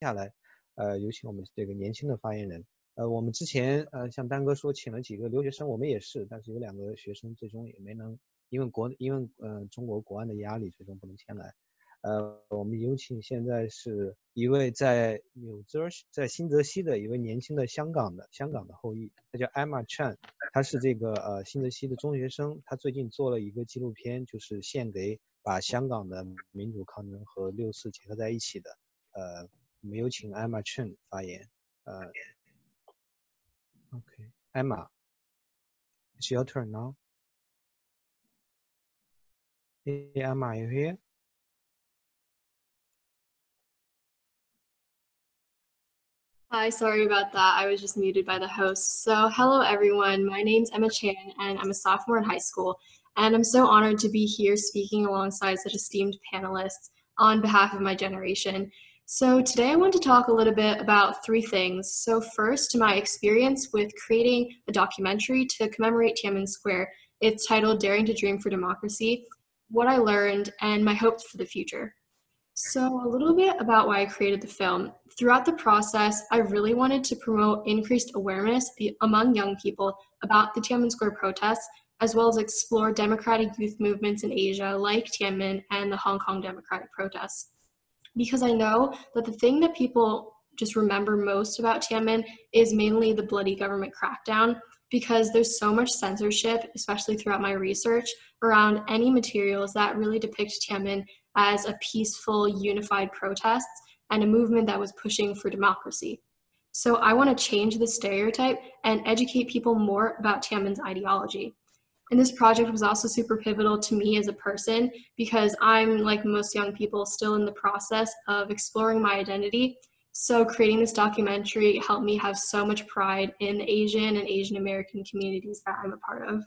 下来，有请我们这个年轻的发言人。我们之前像丹哥说请了几个留学生，我们也是，但是有2个学生最终也没能，因为中国国安的压力，最终不能前来。我们有请现在是一位在新泽西的一位年轻的香港的后裔，他叫 Emma Chan， 他是这个新泽西的中学生，他最近做了一个纪录片，就是献给把香港的民主抗争和6·4结合在一起的。我们有请 Emma Chen 发言。Okay, Emma, it's your turn now. Hey, Emma, are you here? Hi, sorry about that. I was just muted by the host. So, hello everyone. My name's Emma Chan, and I'm a sophomore in high school. And I'm so honored to be here speaking alongside such esteemed panelists on behalf of my generation. So, today I want to talk a little bit about 3 things. So, first, my experience with creating a documentary to commemorate Tiananmen Square. It's titled Daring to Dream for Democracy, what I learned, and my hopes for the future. So, a little bit about why I created the film. Throughout the process, I really wanted to promote increased awareness among young people about the Tiananmen Square protests, as well as explore democratic youth movements in Asia like Tiananmen and the Hong Kong democratic protests. Because I know that the thing that people just remember most about Tiananmen is mainly the bloody government crackdown, because there's so much censorship, especially throughout my research, around any materials that really depict Tiananmen as a peaceful, unified protest and a movement that was pushing for democracy. So I want to change the stereotype and educate people more about Tiananmen's ideology. And this project was also super pivotal to me as a person because I'm, like most young people, still in the process of exploring my identity. So creating this documentary helped me have so much pride in the Asian and Asian American communities that I'm a part of.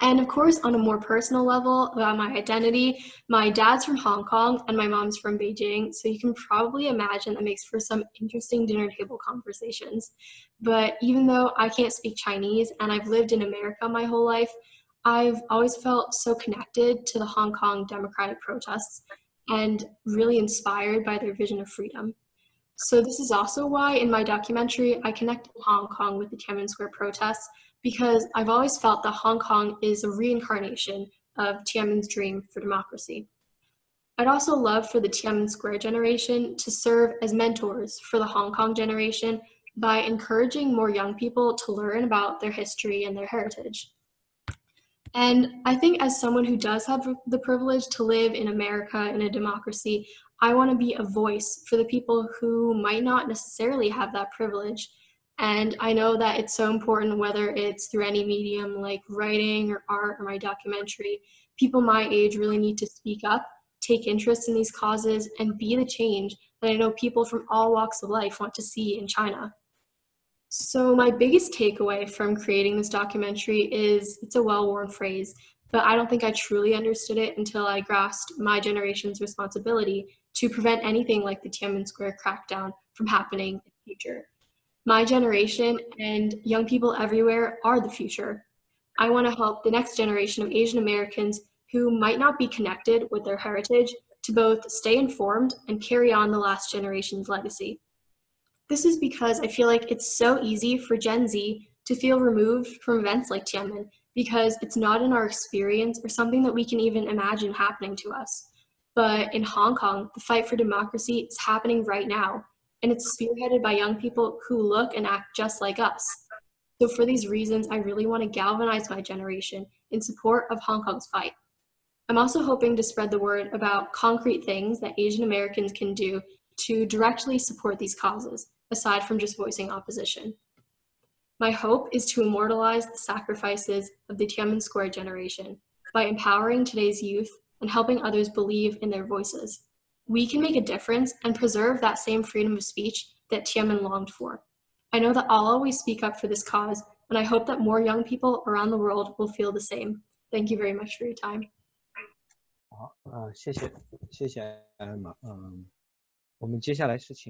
And of course, on a more personal level about my identity, my dad's from Hong Kong and my mom's from Beijing. So you can probably imagine that makes for some interesting dinner table conversations. But even though I can't speak Chinese and I've lived in America my whole life, I've always felt so connected to the Hong Kong democratic protests and really inspired by their vision of freedom. So this is also why in my documentary, I connected Hong Kong with the Tiananmen Square protests, because I've always felt that Hong Kong is a reincarnation of Tiananmen's dream for democracy. I'd also love for the Tiananmen Square generation to serve as mentors for the Hong Kong generation by encouraging more young people to learn about their history and their heritage. And I think as someone who does have the privilege to live in America in a democracy, I want to be a voice for the people who might not necessarily have that privilege. And I know that it's so important, whether it's through any medium like writing or art or my documentary, people my age really need to speak up, take interest in these causes, and be the change that I know people from all walks of life want to see in China. So my biggest takeaway from creating this documentary is it's a well-worn phrase, but I don't think I truly understood it until I grasped my generation's responsibility to prevent anything like the Tiananmen Square crackdown from happening in the future. My generation and young people everywhere are the future. I want to help the next generation of Asian Americans who might not be connected with their heritage to both stay informed and carry on the last generation's legacy. This is because I feel like it's so easy for Gen Z to feel removed from events like Tiananmen because it's not in our experience or something that we can even imagine happening to us. But in Hong Kong, the fight for democracy is happening right now, and it's spearheaded by young people who look and act just like us. So for these reasons, I really want to galvanize my generation in support of Hong Kong's fight. I'm also hoping to spread the word about concrete things that Asian Americans can do to directly support these causes, aside from just voicing opposition. My hope is to immortalize the sacrifices of the Tiananmen Square generation by empowering today's youth and helping others believe in their voices. We can make a difference and preserve that same freedom of speech that Tiananmen longed for. I know that I'll always speak up for this cause, and I hope that more young people around the world will feel the same. Thank you very much for your time. 好，谢谢 Emma。我们接下来是请